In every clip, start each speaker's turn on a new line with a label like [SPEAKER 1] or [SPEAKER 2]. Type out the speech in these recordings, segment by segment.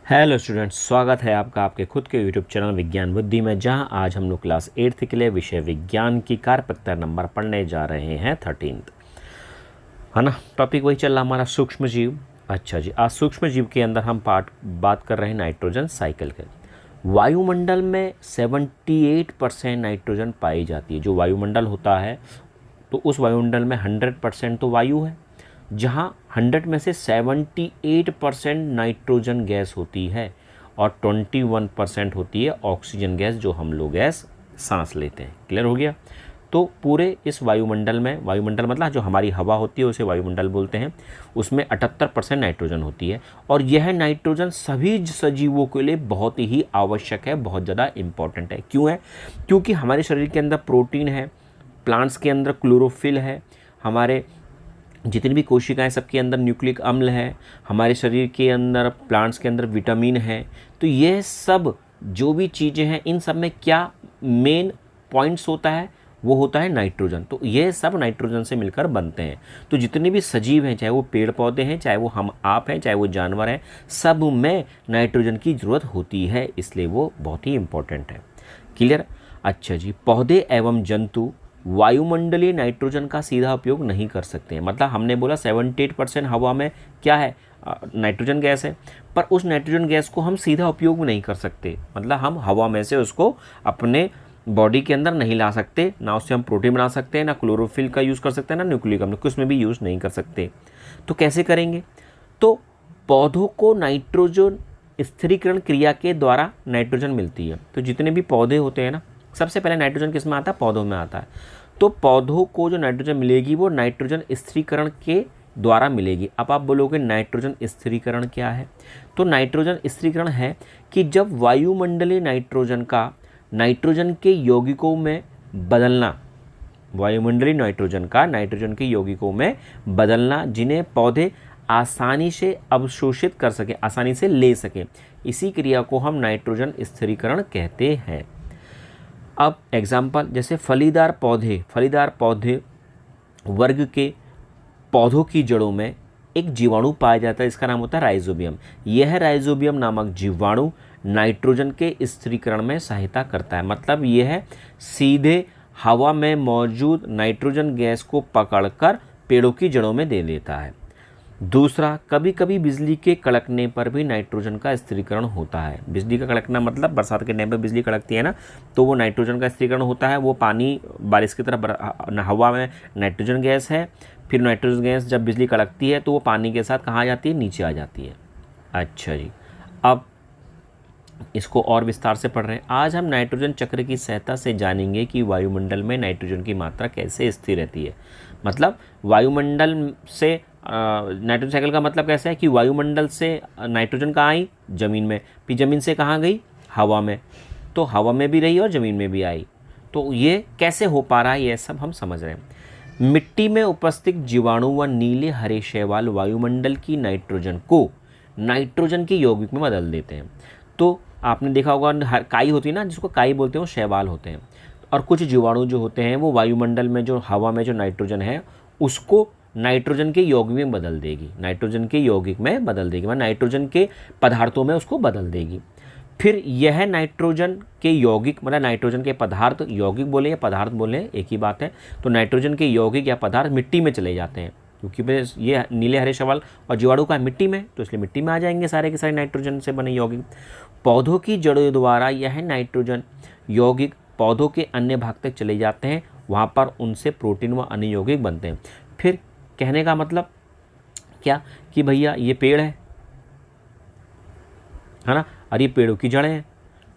[SPEAKER 1] Hello students, स्वागत है आपका आपके खुद के यूट्यूब चैनल विज्ञान बुद्धि में, जहां आज हम लोग क्लास 8th के लिए विषय विज्ञान की कार्यपत्र नंबर पढ़ने जा रहे हैं 13th, है ना। टॉपिक वही चल रहा हमारा सूक्ष्म जीव। अच्छा जी, आज सूक्ष्म जीव के अंदर हम बात कर रहे हैं नाइट्रोजन साइकिल के। वायुमंडल में 78% नाइट्रोजन पाई जाती है। जो वायुमंडल होता है तो उस वायुमंडल में 100% तो वायु है, जहाँ 100 में से 78% नाइट्रोजन गैस होती है और 21% होती है ऑक्सीजन गैस, जो हम लोग गैस सांस लेते हैं। क्लियर हो गया। तो पूरे इस वायुमंडल में, वायुमंडल मतलब जो हमारी हवा होती है उसे वायुमंडल बोलते हैं, उसमें 78% नाइट्रोजन होती है। और यह नाइट्रोजन सभी सजीवों के लिए बहुत ही आवश्यक है, बहुत ज़्यादा इम्पॉर्टेंट है। क्यों है? क्योंकि हमारे शरीर के अंदर प्रोटीन है, प्लांट्स के अंदर क्लोरोफिल है, हमारे जितनी भी कोशिकाएं सबके अंदर न्यूक्लिक अम्ल है, हमारे शरीर के अंदर प्लांट्स के अंदर विटामिन है। तो ये सब जो भी चीज़ें हैं, इन सब में क्या मेन पॉइंट्स होता है? वो होता है नाइट्रोजन। तो ये सब नाइट्रोजन से मिलकर बनते हैं। तो जितने भी सजीव हैं, चाहे वो पेड़ पौधे हैं, चाहे वो हम आप हैं, चाहे वो जानवर हैं, सब में नाइट्रोजन की ज़रूरत होती है, इसलिए वो बहुत ही इम्पोर्टेंट है। क्लियर? अच्छा जी, पौधे एवं जंतु वायुमंडलीय नाइट्रोजन का सीधा उपयोग नहीं कर सकते हैं। मतलब हमने बोला 78% हवा में क्या है? नाइट्रोजन गैस है, पर उस नाइट्रोजन गैस को हम सीधा उपयोग नहीं कर सकते। मतलब हम हवा में से उसको अपने बॉडी के अंदर नहीं ला सकते, ना उससे हम प्रोटीन बना सकते हैं, ना क्लोरोफिल का यूज़ कर सकते हैं, ना न्यूक्लिक अम्ल, उसमें भी यूज़ नहीं कर सकते। तो कैसे करेंगे? तो पौधों को नाइट्रोजन स्थिरीकरण क्रिया के द्वारा नाइट्रोजन मिलती है। तो जितने भी पौधे होते हैं ना, सबसे पहले नाइट्रोजन किस में आता है? पौधों में आता है। तो पौधों को जो नाइट्रोजन मिलेगी वो नाइट्रोजन स्थिरीकरण के द्वारा मिलेगी। अब आप बोलोगे नाइट्रोजन स्थिरीकरण क्या है? तो नाइट्रोजन स्थिरीकरण है कि जब वायुमंडलीय नाइट्रोजन का नाइट्रोजन के यौगिकों में बदलना, वायुमंडलीय नाइट्रोजन का नाइट्रोजन के यौगिकों में बदलना, जिन्हें पौधे आसानी से अवशोषित कर सके, आसानी से ले सके, इसी क्रिया को हम नाइट्रोजन स्थिरीकरण कहते हैं। अब एग्जाम्पल, जैसे फलीदार पौधे वर्ग के पौधों की जड़ों में एक जीवाणु पाया जाता है, इसका नाम होता है राइजोबियम। यह राइजोबियम नामक जीवाणु नाइट्रोजन के स्थिरीकरण में सहायता करता है। मतलब यह सीधे हवा में मौजूद नाइट्रोजन गैस को पकड़कर पेड़ों की जड़ों में दे देता है। दूसरा, कभी कभी बिजली के कड़कने पर भी नाइट्रोजन का स्थिरीकरण होता है। बिजली का कड़कना मतलब बरसात के टाइम पर बिजली कड़कती है ना, तो वो नाइट्रोजन का स्थिरीकरण होता है। वो पानी बारिश की तरह, हवा में नाइट्रोजन गैस है, फिर नाइट्रोजन गैस जब बिजली कड़कती है तो वो पानी के साथ कहाँ जाती है? नीचे आ जाती है। अच्छा जी, अब इसको और विस्तार से पढ़ रहे हैं। आज हम नाइट्रोजन चक्र की सहायता से जानेंगे कि वायुमंडल में नाइट्रोजन की मात्रा कैसे स्थिर रहती है। मतलब वायुमंडल से नाइट्रोजन साइकिल का मतलब कैसा है कि वायुमंडल से नाइट्रोजन कहाँ आई? ज़मीन में। फिर ज़मीन से कहाँ गई? हवा में। तो हवा में भी रही और ज़मीन में भी आई। तो ये कैसे हो पा रहा है, ये सब हम समझ रहे हैं। मिट्टी में उपस्थित जीवाणु व नीले हरे शैवाल वायुमंडल की नाइट्रोजन को नाइट्रोजन के यौगिक में बदल देते हैं। तो आपने देखा होगा काई होती है ना, जिसको काई बोलते हैं, वो शैवाल होते हैं। और कुछ जीवाणु जो होते हैं वो वायुमंडल में जो हवा में जो नाइट्रोजन है उसको नाइट्रोजन के यौगिक में बदल देगी, नाइट्रोजन के यौगिक में बदल देगी, मतलब नाइट्रोजन के पदार्थों में उसको बदल देगी। फिर यह नाइट्रोजन के यौगिक, मतलब नाइट्रोजन के पदार्थ, यौगिक बोले या पदार्थ बोले एक ही बात है, तो नाइट्रोजन के यौगिक या पदार्थ मिट्टी में चले जाते हैं। क्योंकि ये नीले हरे शैवाल और जीवाणु का मिट्टी में, तो इसलिए मिट्टी में आ जाएंगे सारे के सारे नाइट्रोजन से बने यौगिक। पौधों की जड़ों द्वारा यह नाइट्रोजन यौगिक पौधों के अन्य भाग तक चले जाते हैं, वहाँ पर उनसे प्रोटीन व अन्य यौगिक बनते हैं। फिर कहने का मतलब क्या कि भैया ये पेड़ है ना, और ये पेड़ों की जड़ें हैं,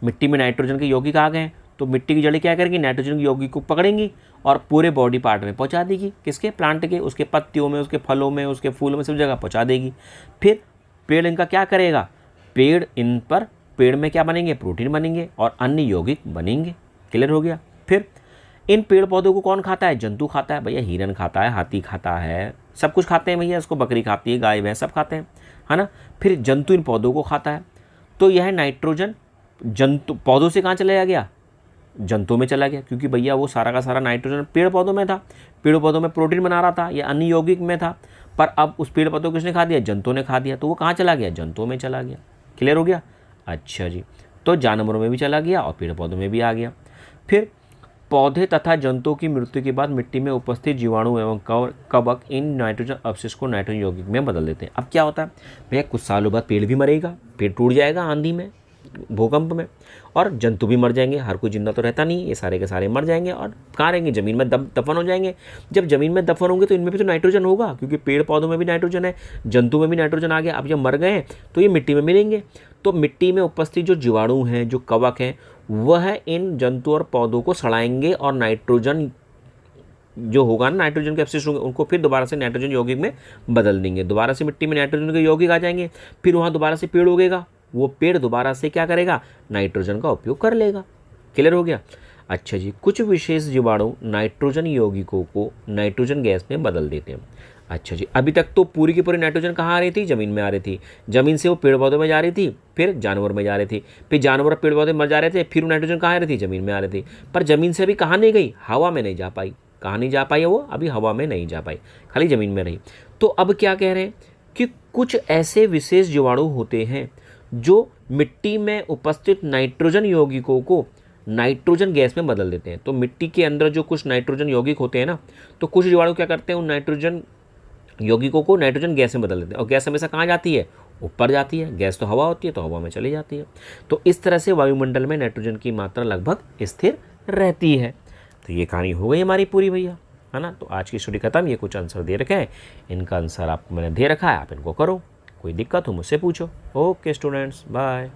[SPEAKER 1] मिट्टी में नाइट्रोजन के यौगिक आ गए हैं, तो मिट्टी की जड़ें क्या करेंगी? नाइट्रोजन के यौगिक को पकड़ेंगी और पूरे बॉडी पार्ट में पहुंचा देगी। किसके? प्लांट के, उसके पत्तियों में, उसके फलों में, उसके फूलों में, सब जगह पहुंचा देगी। फिर पेड़ इनका क्या करेगा? पेड़ में क्या बनेंगे? प्रोटीन बनेंगे और अन्य यौगिक बनेंगे। क्लियर हो गया। फिर इन पेड़ पौधों को कौन खाता है? जंतु खाता है भैया, हिरन खाता है, हाथी खाता है, सब कुछ खाते हैं भैया, इसको बकरी खाती है, गाय भैंस सब खाते हैं, है ना। फिर जंतु इन पौधों को खाता है। तो यह नाइट्रोजन जंतु पौधों से कहाँ चला गया? जंतुओं में चला गया, क्योंकि भैया वो सारा का सारा नाइट्रोजन पेड़ पौधों में था, पेड़ पौधों में प्रोटीन बना रहा था, या अन्य यौगिक में था। पर अब उस पेड़ पौधों को किसने खा दिया? जंतुओं ने खा दिया, तो वो कहाँ चला गया? जंतुओं में चला गया। क्लियर हो गया। अच्छा जी, तो जानवरों में भी चला गया और पेड़ पौधों में भी आ गया। फिर पौधे तथा जंतुओं की मृत्यु के बाद मिट्टी में उपस्थित जीवाणु एवं कवक इन नाइट्रोजन अवशिष्ट को नाइट्रोजन यौगिक में बदल देते हैं। अब क्या होता है भैया, कुछ सालों बाद पेड़ भी मरेगा, पेड़ टूट जाएगा आंधी में, भूकंप में, और जंतु भी मर जाएंगे। हर कोई जिंदा तो रहता नहीं, ये सारे के सारे मर जाएंगे और कहाँ रहेंगे, ज़मीन में दफन हो जाएंगे। जब ज़मीन में दफन होंगे तो इनमें भी तो नाइट्रोजन होगा, क्योंकि पेड़ पौधों में भी नाइट्रोजन है, जंतु में भी नाइट्रोजन आ गया। अब जब मर गए हैं तो ये मिट्टी में मिलेंगे। तो मिट्टी में उपस्थित जो जीवाणु हैं, जो कवक हैं, वह इन जंतु और पौधों को सड़ाएंगे और नाइट्रोजन जो होगा ना, नाइट्रोजन के अवशिष्ट होंगे, उनको फिर दोबारा से नाइट्रोजन यौगिक में बदल देंगे। दोबारा से मिट्टी में नाइट्रोजन के यौगिक आ जाएंगे, फिर वहाँ दोबारा से पेड़ उगेगा, वो पेड़ दोबारा से क्या करेगा, नाइट्रोजन का उपयोग कर लेगा। क्लियर हो गया। अच्छा जी, कुछ विशेष जीवाणु नाइट्रोजन यौगिकों को नाइट्रोजन गैस में बदल देते हैं। अच्छा जी, अभी तक तो पूरी की पूरी नाइट्रोजन कहाँ आ रही थी, ज़मीन में आ रही थी, ज़मीन से वो पेड़ पौधों में जा रही थी, फिर जानवर में जा रही थी, फिर जानवर पेड़ पौधे मर जा रहे थे, फिर वो नाइट्रोजन कहाँ आ रही थी, ज़मीन में आ रही थी। पर ज़मीन से अभी कहाँ नहीं गई, हवा में नहीं जा पाई। कहाँ नहीं जा पाई वो, अभी हवा में नहीं जा पाई, खाली ज़मीन में रही। तो अब क्या कह रहे हैं कि कुछ ऐसे विशेष जीवाणु होते हैं जो मिट्टी में उपस्थित नाइट्रोजन यौगिकों को नाइट्रोजन गैस में बदल देते हैं। तो मिट्टी के अंदर जो कुछ नाइट्रोजन यौगिक होते हैं ना, तो कुछ जीवाणु क्या करते हैं, उन नाइट्रोजन यौगिकों को नाइट्रोजन गैस में बदल देते हैं। और गैस हमेशा कहाँ जाती है, ऊपर जाती है। गैस तो हवा होती है, तो हवा में चली जाती है। तो इस तरह से वायुमंडल में नाइट्रोजन की मात्रा लगभग स्थिर रहती है। तो ये कहानी हो गई हमारी पूरी भैया, है ना। तो आज की स्टोरी खत्म। ये कुछ आंसर दे रखे हैं, इनका आंसर आपको मैंने दे रखा है, आप इनको करो। कोई दिक्कत हो मुझसे पूछो। Okay students, bye.